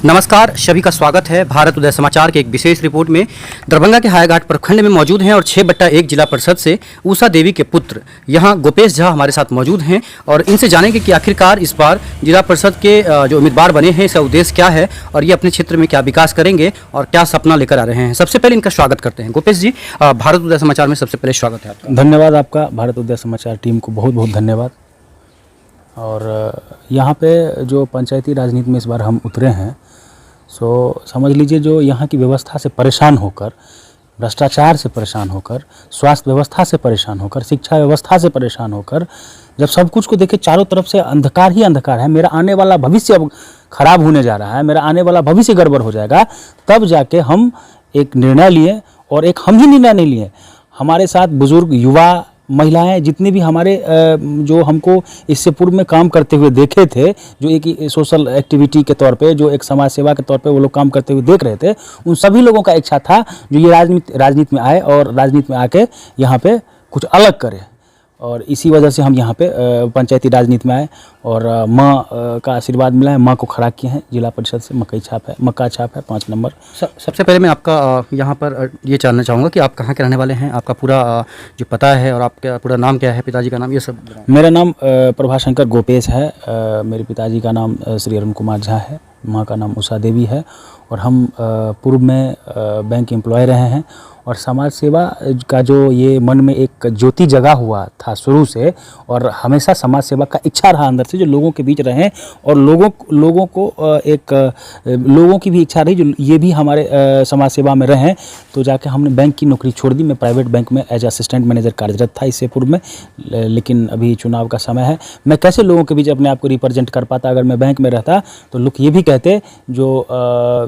नमस्कार, सभी का स्वागत है भारत उदय समाचार के एक विशेष रिपोर्ट में। दरभंगा के हायाघाट प्रखंड में मौजूद हैं और 6/1 जिला परिषद से उषा देवी के पुत्र यहां गोपेश झा हमारे साथ मौजूद हैं और इनसे जानेंगे कि आखिरकार इस बार जिला परिषद के जो उम्मीदवार बने हैं इसका उद्देश्य क्या है और ये अपने क्षेत्र में क्या विकास करेंगे और क्या सपना लेकर आ रहे हैं। सबसे पहले इनका स्वागत करते हैं। गोपेश जी, भारत उदय समाचार में सबसे पहले स्वागत है आपका। धन्यवाद आपका। भारत उदय समाचार टीम को बहुत बहुत धन्यवाद। और यहाँ पे जो पंचायती राजनीति में इस बार हम उतरे हैं, सो समझ लीजिए जो यहाँ की व्यवस्था से परेशान होकर, भ्रष्टाचार से परेशान होकर, स्वास्थ्य व्यवस्था से परेशान होकर, शिक्षा व्यवस्था से परेशान होकर, जब सब कुछ को देखे चारों तरफ से अंधकार ही अंधकार है, मेरा आने वाला भविष्य अब खराब होने जा रहा है, मेरा आने वाला भविष्य गड़बड़ हो जाएगा, तब जाके हम एक निर्णय लिए। और एक हम ही निर्णय नहीं लिए, हमारे साथ बुजुर्ग, युवा, महिलाएं, जितने भी हमारे जो हमको इससे पूर्व में काम करते हुए देखे थे, जो एक सोशल एक्टिविटी के तौर पे, जो एक समाज सेवा के तौर पे वो लोग काम करते हुए देख रहे थे, उन सभी लोगों का इच्छा था जो ये राजनीति में आए और राजनीति में आके यहाँ पे कुछ अलग करे। और इसी वजह से हम यहाँ पे पंचायती राजनीति में आए और माँ का आशीर्वाद मिला है। माँ को खड़ा किए हैं जिला परिषद से। मक्का छाप है 5 नंबर। सबसे पहले मैं आपका यहाँ पर ये जानना चाहूँगा कि आप कहाँ के रहने वाले हैं, आपका पूरा जो पता है और आपका पूरा नाम क्या है, पिताजी का नाम, ये सब। मेरा नाम प्रभाशंकर गोपेश है। मेरे पिताजी का नाम श्री अरुण कुमार झा है, माँ का नाम उषा देवी है और हम पूर्व में बैंक एम्प्लॉय रहे हैं। और समाज सेवा का जो ये मन में एक ज्योति जगा हुआ था शुरू से, और हमेशा समाज सेवा का इच्छा रहा अंदर से, जो लोगों के बीच रहें और लोगों को लोगों की भी इच्छा रही जो ये भी हमारे समाज सेवा में रहें। तो जाके हमने बैंक की नौकरी छोड़ दी। मैं प्राइवेट बैंक में एज असिस्टेंट मैनेजर कार्यरत था इससे पूर्व में, लेकिन अभी चुनाव का समय है, मैं कैसे लोगों के बीच अपने आप को रिप्रेजेंट कर पाता। अगर मैं बैंक में रहता तो लोग ये भी कहते जो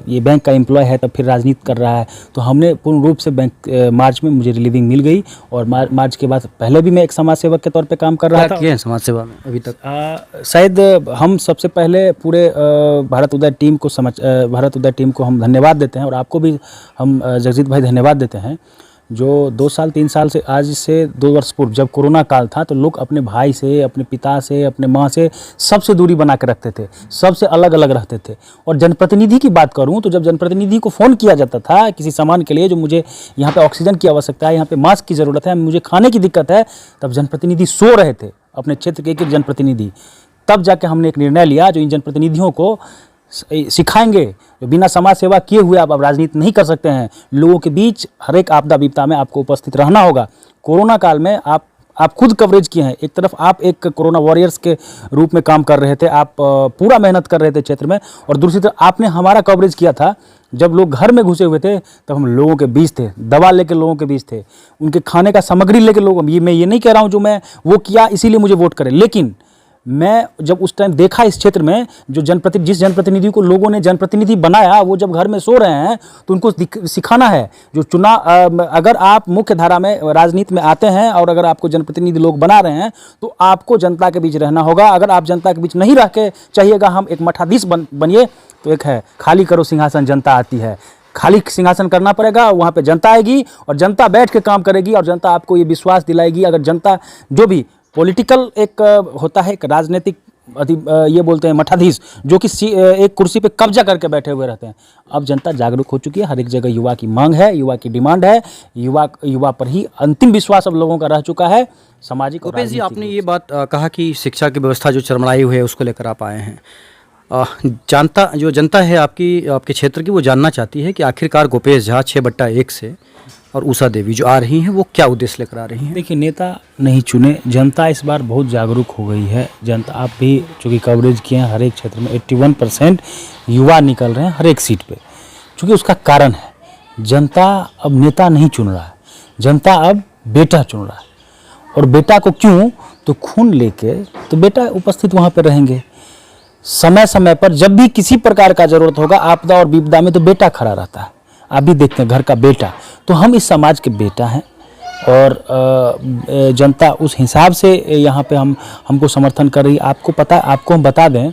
ये बैंक का एम्प्लॉय है तब फिर राजनीति कर रहा है। तो हमने पूर्ण रूप से मार्च में मुझे रिलीविंग मिल गई और मार्च के बाद पहले भी मैं एक समाज सेवक के तौर पे काम कर रहा था। क्या है समाज सेवा में अभी तक? शायद हम सबसे पहले पूरे भारत उदय टीम को हम धन्यवाद देते हैं और आपको भी हम जगजीत भाई धन्यवाद देते हैं। जो 2 साल 3 साल से, आज से 2 वर्ष पूर्व जब कोरोना काल था, तो लोग अपने भाई से, अपने पिता से, अपने माँ से सबसे दूरी बना के रखते थे, सबसे अलग अलग रहते थे। और जनप्रतिनिधि की बात करूं तो जब जनप्रतिनिधि को फ़ोन किया जाता था किसी सामान के लिए, जो मुझे यहाँ पे ऑक्सीजन की आवश्यकता है, यहाँ पे मास्क की ज़रूरत है, मुझे खाने की दिक्कत है, तब जनप्रतिनिधि सो रहे थे, अपने क्षेत्र के एक जनप्रतिनिधि। तब जाके हमने एक निर्णय लिया जो इन जनप्रतिनिधियों को सिखाएंगे, बिना समाज सेवा किए हुए आप राजनीति नहीं कर सकते हैं। लोगों के बीच हर एक आपदा विपदा में आपको उपस्थित रहना होगा। कोरोना काल में आप खुद कवरेज किए हैं। एक तरफ आप एक कोरोना वॉरियर्स के रूप में काम कर रहे थे, आप पूरा मेहनत कर रहे थे क्षेत्र में, और दूसरी तरफ आपने हमारा कवरेज किया था। जब लोग घर में घुसे हुए थे तब हम लोगों के बीच थे, दवा लेके लोगों के बीच थे, उनके खाने का सामग्री लेके लोग। मैं ये नहीं कह रहा हूँ जो मैं वो किया इसीलिए मुझे वोट करें, लेकिन मैं जब उस टाइम देखा इस क्षेत्र में जो जिस जनप्रतिनिधि को लोगों ने जनप्रतिनिधि बनाया, वो जब घर में सो रहे हैं तो उनको सिखाना है। जो चुनाव, अगर आप मुख्य धारा में राजनीति में आते हैं और अगर आपको जनप्रतिनिधि लोग बना रहे हैं तो आपको जनता के बीच रहना होगा। अगर आप जनता के बीच नहीं रह के चाहिएगा हम एक मठाधीश बनिए, तो एक है खाली करो सिंहासन जनता आती है। खाली सिंहासन करना पड़ेगा, वहाँ पे जनता आएगी और जनता बैठ के काम करेगी और जनता आपको ये विश्वास दिलाएगी। अगर जनता जो भी पॉलिटिकल एक होता है, एक राजनीतिक ये बोलते हैं मठाधीश, जो कि एक कुर्सी पे कब्जा करके बैठे हुए रहते हैं। अब जनता जागरूक हो चुकी है, हर एक जगह युवा की मांग है, युवा की डिमांड है, युवा पर ही अंतिम विश्वास अब लोगों का रह चुका है। सामाजिक। गोपेश जी, आपने ये बात कहा कि शिक्षा की व्यवस्था जो चरमराई हुई है उसको लेकर आप आए हैं। जनता है आपके क्षेत्र की, वो जानना चाहती है कि आखिरकार गोपेश झा 6/1 से और उषा देवी जो आ रही हैं वो क्या उद्देश्य लेकर आ रही हैं? देखिए, नेता नहीं चुने, जनता इस बार बहुत जागरूक हो गई है। जनता, आप भी चूँकि कवरेज किए हैं, हर एक क्षेत्र में 81% युवा निकल रहे हैं हर एक सीट पे। चूँकि उसका कारण है, जनता अब नेता नहीं चुन रहा है, जनता अब बेटा चुन रहा है। और बेटा को क्यों? तो खून लेके तो बेटा उपस्थित वहाँ पर रहेंगे। समय समय पर जब भी किसी प्रकार का जरूरत होगा, आपदा और विपदा में, तो बेटा खड़ा रहता है। आप भी देखते हैं घर का बेटा। तो हम इस समाज के बेटा हैं और जनता उस हिसाब से यहाँ पे हमको समर्थन कर रही है। आपको हम बता दें,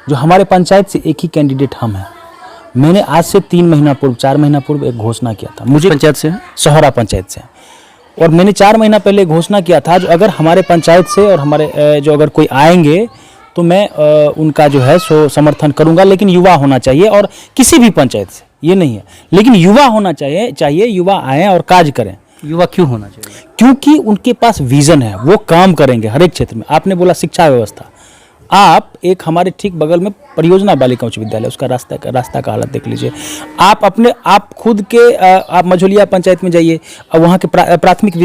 जो हमारे पंचायत से एक ही कैंडिडेट हम हैं। मैंने आज से 3 महीना पूर्व, 4 महीना पूर्व एक घोषणा किया था। मुझे पंचायत से, सोहरा पंचायत से, और मैंने 4 महीना पहले घोषणा किया था जो अगर हमारे पंचायत से और हमारे जो अगर कोई आएंगे तो मैं उनका जो है सो समर्थन करूंगा। लेकिन युवा होना चाहिए, और किसी भी पंचायत से ये नहीं है, लेकिन युवा होना चाहिए युवा आएँ और कार्य करें। युवा क्यों होना चाहिए? क्योंकि उनके पास विजन है, वो काम करेंगे हर एक क्षेत्र में। आपने बोला शिक्षा व्यवस्था, आप एक हमारे ठीक बगल में परियोजना बालिका उच्च विद्यालय, उसका रास्ता का हालत देख लीजिए। आप खुद के आप मझोलिया पंचायत में जाइए, अब वहाँ के प्राथमिक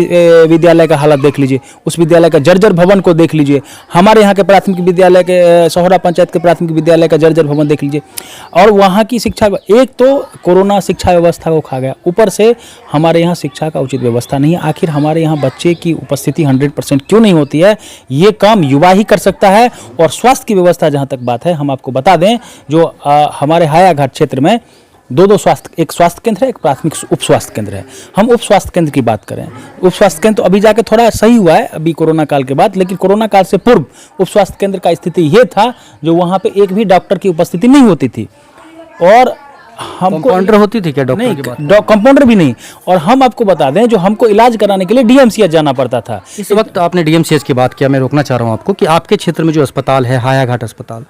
विद्यालय का हालत देख लीजिए, उस विद्यालय का जर्जर भवन को देख लीजिए। हमारे यहाँ के प्राथमिक विद्यालय के सोहरा पंचायत के प्राथमिक विद्यालय का जर्जर भवन देख लीजिए। और वहाँ की शिक्षा, एक तो कोरोना शिक्षा व्यवस्था को खा गया, ऊपर से हमारे यहाँ शिक्षा का उचित व्यवस्था नहीं है। आखिर हमारे यहाँ बच्चे की उपस्थिति 100% क्यों नहीं होती है? ये काम युवा ही कर सकता है। और स्वास्थ्य की व्यवस्था जहाँ तक बात है, हम आपको बता दें, जो हमारे हायाघाट क्षेत्र में दो स्वास्थ्य, एक स्वास्थ्य केंद्र है, एक प्राथमिक उप स्वास्थ्य केंद्र है। हम उप स्वास्थ्य केंद्र की बात करें, उप स्वास्थ्य केंद्र तो अभी जाके थोड़ा सही हुआ है अभी कोरोना काल के बाद, लेकिन कोरोना काल से पूर्व उप स्वास्थ्य केंद्र का स्थिति ये था जो वहाँ पे एक भी डॉक्टर की उपस्थिति नहीं होती थी। और हमको कंपाउंडर होती थी क्या डॉक्टर की बात? नहीं, कंपाउंडर भी नहीं। और हम आपको बता दें, जो हमको इलाज कराने के लिए डीएमसीएच जाना पड़ता था। इस वक्त आपने डीएमसीएच की बात किया, मैं रोकना चाह रहा हूँ आपको कि आपके क्षेत्र में जो अस्पताल है, हायाघाट अस्पताल,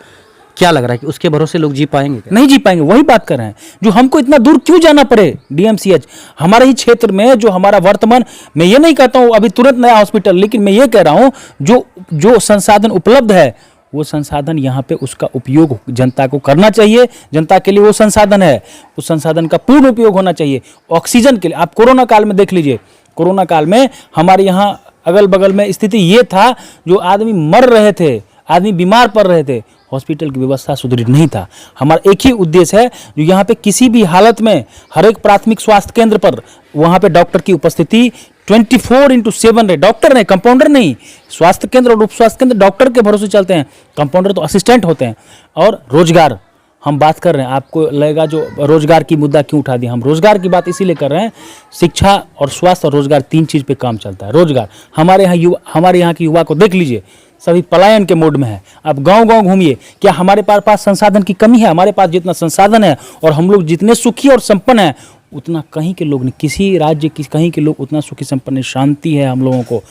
क्या लग रहा है कि उसके भरोसे लोग जी पाएंगे क्या? नहीं जी पाएंगे, वही बात कर रहे हैं। जो हमको इतना दूर क्यों जाना पड़े डीएमसीएच, हमारे ही क्षेत्र में जो हमारा वर्तमान, मैं ये नहीं कहता हूँ अभी तुरंत नया हॉस्पिटल, लेकिन मैं ये कह रहा हूँ जो संसाधन उपलब्ध है, वो संसाधन यहाँ पे उसका उपयोग जनता को करना चाहिए। जनता के लिए वो संसाधन है, उस संसाधन का पूर्ण उपयोग होना चाहिए। ऑक्सीजन के लिए आप कोरोना काल में देख लीजिए, कोरोना काल में हमारे यहाँ अगल बगल में स्थिति ये था, जो आदमी मर रहे थे, आदमी बीमार पड़ रहे थे, हॉस्पिटल की व्यवस्था सुदृढ़ नहीं था। हमारा एक ही उद्देश्य है, जो यहाँ पे किसी भी हालत में हर एक प्राथमिक स्वास्थ्य केंद्र पर वहाँ पे डॉक्टर की उपस्थिति 24/7 रहे। डॉक्टर नहीं, कंपाउंडर नहीं। स्वास्थ्य केंद्र और उप स्वास्थ्य केंद्र डॉक्टर के भरोसे चलते हैं, कंपाउंडर तो असिस्टेंट होते हैं। और रोजगार हम बात कर रहे हैं, आपको लगेगा जो रोजगार की मुद्दा क्यों उठा दिया, हम रोजगार की बात इसीलिए कर रहे हैं। शिक्षा और स्वास्थ्य और रोजगार, तीन चीज़ पे काम चलता है। रोजगार, हमारे यहाँ की युवा को देख लीजिए, सभी पलायन के मोड में है। आप गांव-गांव घूमिए, क्या हमारे पास संसाधन की कमी है? हमारे पास जितना संसाधन है और हम लोग जितने सुखी और संपन्न हैं, उतना कहीं के लोग नहीं, किसी राज्य की कहीं के लोग उतना सुखी संपन्न, शांति है हम लोगों को।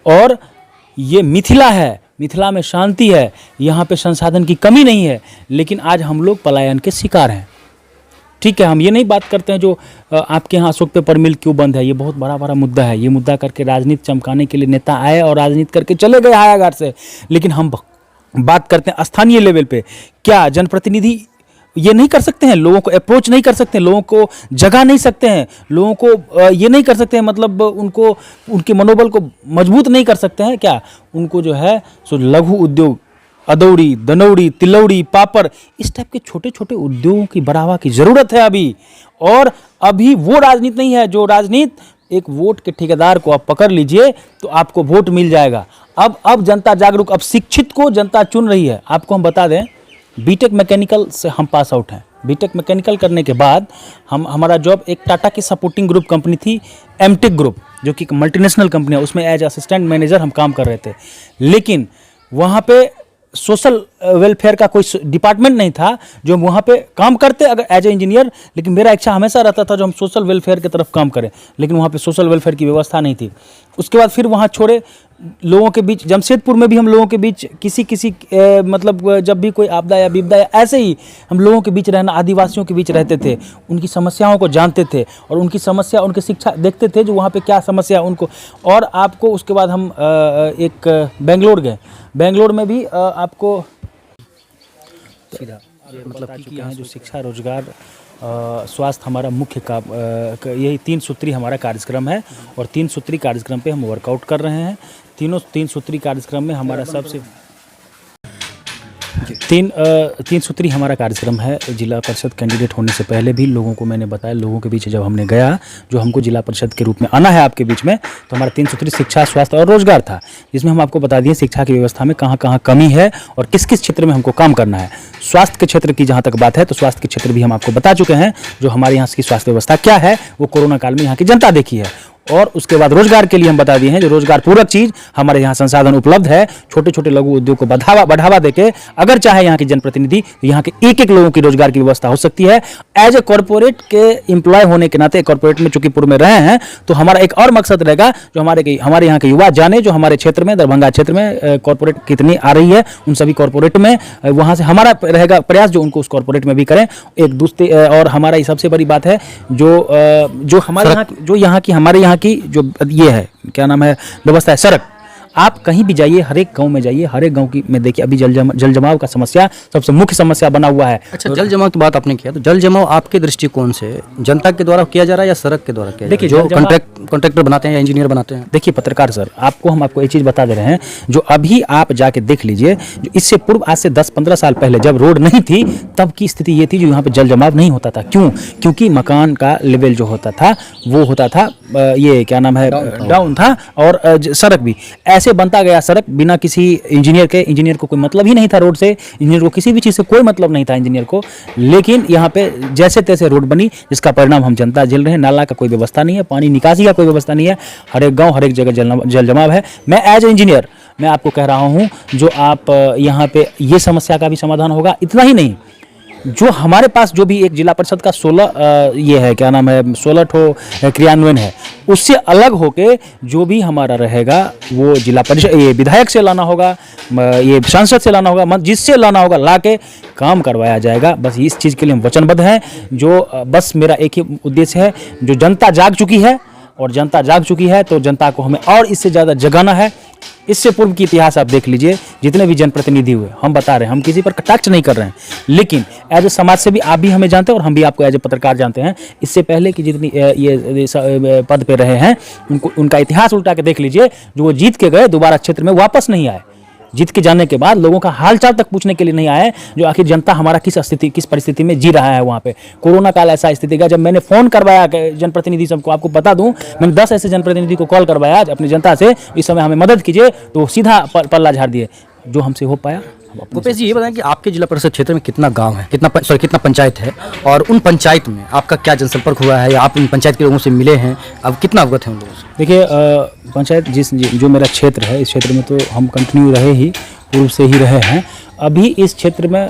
और ये मिथिला है, मिथिला में शांति है, यहाँ पे संसाधन की कमी नहीं है, लेकिन आज हम लोग पलायन के शिकार हैं। ठीक है, हम ये नहीं बात करते हैं जो आपके यहाँ अशोक पेपर मिल क्यों बंद है, ये बहुत बड़ा मुद्दा है। ये मुद्दा करके राजनीति चमकाने के लिए नेता आए और राजनीति करके चले गए हायाघाट से। लेकिन हम बात करते हैं स्थानीय लेवल पे, क्या जनप्रतिनिधि ये नहीं कर सकते हैं? लोगों को अप्रोच नहीं कर सकते हैं, लोगों को जगा नहीं सकते हैं, लोगों को ये नहीं कर सकते हैं, मतलब उनको उनके मनोबल को मजबूत नहीं कर सकते हैं क्या? उनको जो है सो लघु उद्योग, अदौड़ी, दनौड़ी, तिलौड़ी, पापड़, इस टाइप के छोटे छोटे उद्योगों की बढ़ावा की ज़रूरत है अभी। और अभी वो राजनीति नहीं है, जो राजनीति एक वोट के ठेकेदार को आप पकड़ लीजिए तो आपको वोट मिल जाएगा। अब जनता जागरूक, अब शिक्षित को जनता चुन रही है। आपको हम बता दें, बीटेक मैकेनिकल से हम पास आउट हैं। बीटेक मैकेनिकल करने के बाद हमारा जॉब एक टाटा की सपोर्टिंग ग्रुप कंपनी थी, एमटेक ग्रुप, जो कि मल्टीनेशनल कंपनी है, उसमें एज असिस्टेंट मैनेजर हम काम कर रहे थे। लेकिन वहाँ पे सोशल वेलफेयर का कोई डिपार्टमेंट नहीं था जो हम वहाँ पे काम करते अगर एज ए इंजीनियर, लेकिन मेरा इच्छा हमेशा रहता था जो हम सोशल वेलफेयर की तरफ काम करें, लेकिन वहाँ पे सोशल वेलफेयर की व्यवस्था नहीं थी। उसके बाद फिर वहाँ छोड़े, लोगों के बीच, जमशेदपुर में भी हम लोगों के बीच किसी मतलब जब भी कोई आपदा या विपदा या ऐसे ही हम लोगों के बीच रहना, आदिवासियों के बीच रहते थे, उनकी समस्याओं को जानते थे और उनकी समस्या, उनकी शिक्षा देखते थे जो वहाँ पे क्या समस्या है उनको। और आपको उसके बाद हम एक बेंगलोर गए, बेंगलोर में भी आपको मतलब कि यहाँ जो शिक्षा, रोजगार, स्वास्थ्य हमारा मुख्य का यही 3 सूत्री हमारा कार्यक्रम है। और 3 सूत्री कार्यक्रम पे हम वर्कआउट कर रहे हैं। तीन सूत्री कार्यक्रम में हमारा सबसे तीन सूत्री हमारा कार्यक्रम है। जिला परिषद कैंडिडेट होने से पहले भी लोगों को मैंने बताया, लोगों के बीच जब हमने गया, जो हमको जिला परिषद के रूप में आना है आपके बीच में, तो हमारा 3 सूत्री शिक्षा, स्वास्थ्य और रोजगार था, जिसमें हम आपको बता दिए शिक्षा की व्यवस्था में कहाँ कहाँ कमी है और किस किस क्षेत्र में हमको काम करना है। स्वास्थ्य के क्षेत्र की जहाँ तक बात है तो स्वास्थ्य के क्षेत्र भी हम आपको बता चुके हैं, जो हमारे यहाँ की स्वास्थ्य व्यवस्था क्या है वो कोरोना काल में यहाँ की जनता देखी है। और उसके बाद रोजगार के लिए हम बता दिए हैं, जो रोजगार पूरक चीज हमारे यहाँ संसाधन उपलब्ध है। छोटे छोटे लघु उद्योग को बढ़ावा देके अगर चाहे यहाँ के जनप्रतिनिधि तो यहाँ के एक एक लोगों की रोजगार की व्यवस्था हो सकती है। एज ए कॉर्पोरेट के एम्प्लॉय होने के नाते, कॉर्पोरेट में चूंकि पूर्व में रहे हैं, तो हमारा एक और मकसद रहेगा जो हमारे यहाँ के युवा जाने, जो हमारे क्षेत्र में, दरभंगा क्षेत्र में कॉर्पोरेट कितनी आ रही है, उन सभी कॉर्पोरेट में वहाँ से हमारा रहेगा प्रयास जो उनको उस कॉर्पोरेट में भी करें एक दूसरे। और हमारा ये सबसे बड़ी बात है जो हमारे यहाँ की जो ये है, क्या नाम है, व्यवस्था है सड़क। आप कहीं भी जाइए, हर एक गांव में जाइए, हर एक गांव की में देखिए अभी जल जमाव का समस्या सबसे मुख्य समस्या बना हुआ है। अच्छा, जल जमाव की बात आपने किया, तो जल जमाव आपके दृष्टिकोण से जनता के द्वारा किया जा रहा है या सड़क के द्वारा किया जा रहा है? जो कॉन्ट्रैक्टर बनाते हैं या इंजीनियर बनाते हैं। देखिए पत्रकार सर, हम आपको एक चीज़ बता दे रहे हैं, जो अभी आप जाके देख लीजिए, जो इससे पूर्व आज से 10-15 साल पहले जब रोड नहीं थी तब की स्थिति ये थी, जो यहाँ पे जल जमाव नहीं होता था। क्यों? क्योंकि मकान का लेवल जो होता था वो होता था ये क्या नाम है, डाउन था, और सड़क भी ऐसे बनता गया, सड़क बिना किसी इंजीनियर को कोई मतलब ही नहीं था रोड से, इंजीनियर को किसी भी चीज़ से कोई मतलब नहीं था इंजीनियर को। लेकिन यहाँ पे जैसे तैसे रोड बनी, जिसका परिणाम हम जनता झेल रहे हैं। नाला का कोई व्यवस्था नहीं है, पानी निकासी का कोई व्यवस्था नहीं है, हर एक गांव हर एक जगह जल जमाव है। मैं एज ए इंजीनियर मैं आपको कह रहा हूँ, जो आप यहाँ पे ये समस्या का भी समाधान होगा। इतना ही नहीं, जो हमारे पास जो भी एक जिला परिषद का 16 ठो क्रियान्वयन है, उससे अलग होके जो भी हमारा रहेगा वो जिला परिषद, ये विधायक से लाना होगा, ये सांसद से लाना होगा, जिससे लाना होगा ला के काम करवाया जाएगा। बस इस चीज़ के लिए हम वचनबद्ध हैं। बस मेरा एक ही उद्देश्य है, जो जनता जाग चुकी है, और जनता जाग चुकी है तो जनता को हमें और इससे ज़्यादा जगाना है। इससे पूर्व की इतिहास आप देख लीजिए, जितने भी जनप्रतिनिधि हुए, हम बता रहे हैं, हम किसी पर कटाक्ष नहीं कर रहे हैं, लेकिन एज ए समाज से भी आप भी हमें जानते हैं और हम भी आपको एज ए पत्रकार जानते हैं। इससे पहले कि जितनी ये पद पे रहे हैं, उनका इतिहास उल्टा के देख लीजिए। जो वो जीत के गए, दोबारा क्षेत्र में वापस नहीं आए। जीत के जाने के बाद लोगों का हालचाल तक पूछने के लिए नहीं आए, जो आखिर जनता हमारा किस परिस्थिति में जी रहा है। वहाँ पे कोरोना काल ऐसा स्थिति का, जब मैंने फ़ोन करवाया जनप्रतिनिधि सबको, आपको बता दूं, मैंने 10 ऐसे जनप्रतिनिधि को कॉल करवाया अपनी जनता से, इस समय हमें मदद कीजिए, तो सीधा पल्ला झाड़ दिए। जो हमसे हो पाया। भूपेश जी, ये बताएं कि आपके जिला परिषद क्षेत्र में कितना गांव है, कितना पंचायत है, और उन पंचायत में आपका क्या जनसंपर्क हुआ है, या आप उन पंचायत के लोगों से मिले हैं, अब कितना अवगत हैं उन लोगों से? देखिए पंचायत जो मेरा क्षेत्र है, इस क्षेत्र में तो हम कंटिन्यू रहे ही, पूर्व से ही रहे हैं। अभी इस क्षेत्र में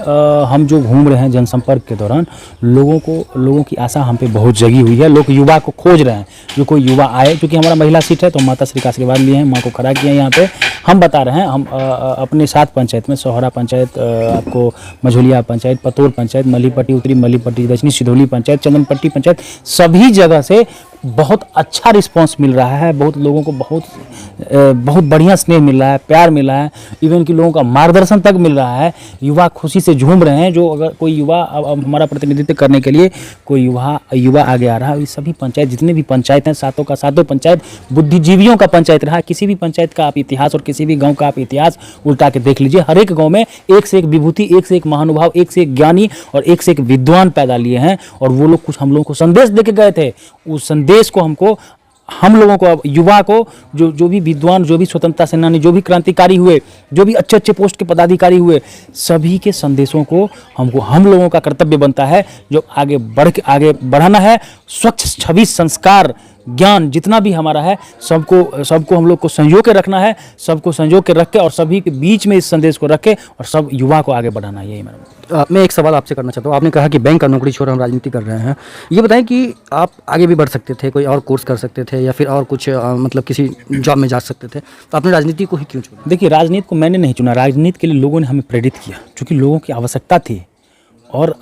हम जो घूम रहे हैं जनसंपर्क के दौरान, लोगों की आशा हम पे बहुत जगी हुई है। लोग युवा को खोज रहे हैं, जो कोई युवा आए, क्योंकि हमारा महिला सीट है तो माता श्री का आशीर्वाद लिए हैं, माँ को खड़ा किए हैं यहाँ पे। हम बता रहे हैं, हम अपने 7 पंचायत में, सोहरा पंचायत, आपको मझोलिया पंचायत, पतोर पंचायत, मलीपट्टी उत्तरी, मलीपट्टी दक्षिणी, सिधौली पंचायत, चंदनपट्टी पंचायत, सभी जगह से बहुत अच्छा रिस्पांस मिल रहा है। बहुत लोगों को बहुत बढ़िया स्नेह मिल रहा है, प्यार मिल रहा है, इवन कि लोगों का मार्गदर्शन तक मिल रहा है। युवा खुशी से झूम रहे हैं। जो अगर कोई युवा अब हमारा प्रतिनिधित्व करने के लिए कोई युवा आगे आ रहा है, इस सभी पंचायत, जितने भी पंचायत हैं, 7 पंचायत बुद्धिजीवियों का पंचायत रहा है। किसी भी पंचायत का आप इतिहास और किसी भी गाँव का आप इतिहास उल्टा के देख लीजिए, हर एक गाँव में एक से एक विभूति, एक से एक महानुभाव, एक से एक ज्ञानी और एक से एक विद्वान पैदा लिए हैं। और वो लोग कुछ हम लोगों को संदेश दे के गए थे। उस संदेश को हम लोगों को, युवा को, जो भी विद्वान, जो भी स्वतंत्रता सेनानी, जो भी क्रांतिकारी हुए, जो भी अच्छे पोस्ट के पदाधिकारी हुए, सभी के संदेशों को हम लोगों का कर्तव्य बनता है, जो आगे बढ़ाना है। स्वच्छ छवि, संस्कार, ज्ञान जितना भी हमारा है, सबको हम लोग को संजो के रखना है, सबको संजो के रख के और सभी के बीच में इस संदेश को रख के और सब युवा को आगे बढ़ाना है। यही मेरा। मैं एक सवाल आपसे करना चाहता हूँ। आपने कहा कि बैंक का नौकरी छोड़ हम राजनीति कर रहे हैं। ये बताएं कि आप आगे भी बढ़ सकते थे, कोई और कोर्स कर सकते थे, या फिर और कुछ मतलब किसी जॉब में जा सकते थे, तो आपने राजनीति को ही क्यों चुना? देखिए, राजनीति को मैंने नहीं चुना, राजनीति के लिए लोगों ने हमें प्रेरित किया, क्योंकि लोगों की आवश्यकता थी। और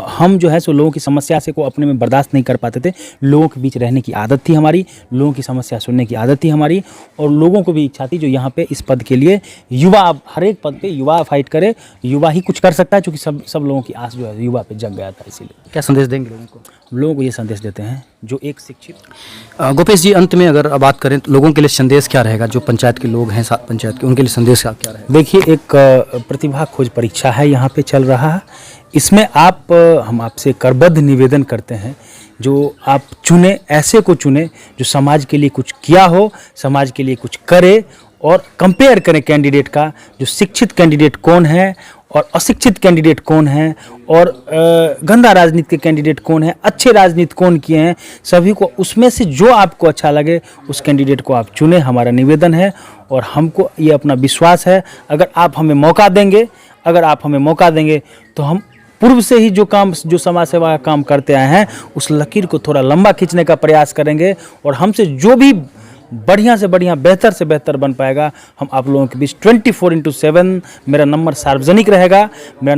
हम जो है सो लोगों की समस्या से को अपने में बर्दाश्त नहीं कर पाते थे। लोगों के बीच रहने की आदत थी हमारी, लोगों की समस्या सुनने की आदत थी हमारी, और लोगों को भी इच्छा थी जो यहाँ पे इस पद के लिए युवा, हर एक पद पे युवा फाइट करे, युवा ही कुछ कर सकता है, क्योंकि सब लोगों की आस जो है युवा पे जग गया था। इसीलिए क्या संदेश देंगे लोगों को? लोगों को ये संदेश देते हैं, जो एक शिक्षित। गोपेश जी, अंत में अगर बात करें तो लोगों के लिए संदेश क्या रहेगा, जो पंचायत के लोग हैं, 7 पंचायत के, उनके लिए संदेश क्या रहेगा? देखिए, एक प्रतिभा खोज परीक्षा है यहाँ पे चल रहा है। इसमें हम आपसे करबद्ध निवेदन करते हैं, जो आप चुने, ऐसे को चुने जो समाज के लिए कुछ किया हो, समाज के लिए कुछ करे, और कंपेयर करें कैंडिडेट का, जो शिक्षित कैंडिडेट कौन है और अशिक्षित कैंडिडेट कौन है और गंदा राजनीति के कैंडिडेट कौन है, अच्छे राजनीति कौन किए हैं, सभी को उसमें से जो आपको अच्छा लगे उस कैंडिडेट को आप चुने, हमारा निवेदन है। और हमको ये अपना विश्वास है, अगर आप हमें मौका देंगे तो हम पूर्व से ही जो समाज सेवा का काम करते आए हैं उस लकीर को थोड़ा लंबा खींचने का प्रयास करेंगे और हमसे जो भी बढ़िया से बढ़िया, बेहतर से बेहतर बन पाएगा, हम आप लोगों के बीच 24/7 मेरा नंबर सार्वजनिक रहेगा। मैं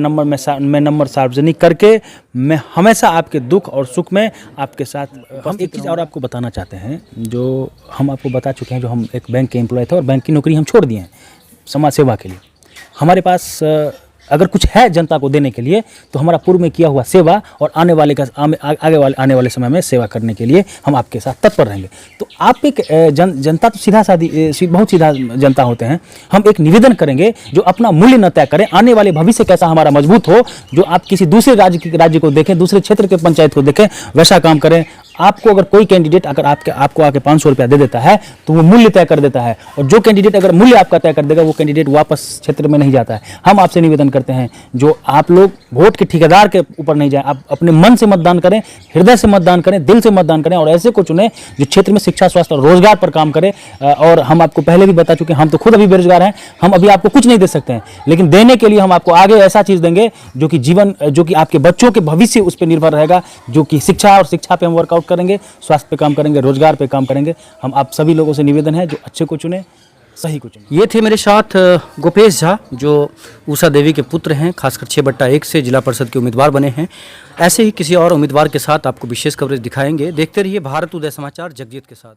नंबर सार्वजनिक करके मैं हमेशा आपके दुख और सुख में आपके साथ। हम एक चीज़ और आपको बताना चाहते हैं, जो हम आपको बता चुके हैं, जो हम एक बैंक के एम्प्लॉय थे और बैंक की नौकरी हम छोड़ दिए हैं समाज सेवा के लिए। हमारे पास अगर कुछ है जनता को देने के लिए तो हमारा पूर्व में किया हुआ सेवा और आने वाले समय में सेवा करने के लिए हम आपके साथ तत्पर रहेंगे। तो आप एक जनता तो बहुत सीधा जनता होते हैं। हम एक निवेदन करेंगे जो अपना मूल्य न तय करें, आने वाले भविष्य कैसा हमारा मजबूत हो, जो आप किसी दूसरे राज्य को देखें, दूसरे क्षेत्र के पंचायत को देखें, वैसा काम करें। आपको अगर कोई कैंडिडेट अगर आपको आके 500 रुपया दे देता है तो वो मूल्य तय कर देता है, और जो कैंडिडेट अगर मूल्य आपका तय कर देगा वो कैंडिडेट वापस क्षेत्र में नहीं जाता है। हम आपसे निवेदन करते हैं, जो आप लोग वोट के ठेकेदार के ऊपर नहीं जाएं, आप अपने मन से मतदान करें, हृदय से मतदान करें, दिल से मतदान करें और ऐसे को चुनें जो क्षेत्र में शिक्षा, स्वास्थ्य और रोजगार पर काम करे। और हम आपको पहले भी बता चुके हैं, हम तो खुद अभी बेरोजगार हैं, हम अभी आपको कुछ नहीं दे सकते हैं, लेकिन देने के लिए हम आपको आगे ऐसा चीज़ देंगे जो कि आपके बच्चों के भविष्य उस पर निर्भर रहेगा, जो कि शिक्षा पे हम वर्कआउट करेंगे, स्वास्थ्य पे काम करेंगे, रोजगार पे काम करेंगे। हम आप सभी लोगों से निवेदन है, जो अच्छे को चुने, सही को चुने। ये थे मेरे साथ गोपेश झा, जो उषा देवी के पुत्र हैं, खासकर 6/1 से जिला परिषद के उम्मीदवार बने हैं। ऐसे ही किसी और उम्मीदवार के साथ आपको विशेष कवरेज दिखाएंगे। देखते रहिए भारत उदय समाचार जगजीत के साथ।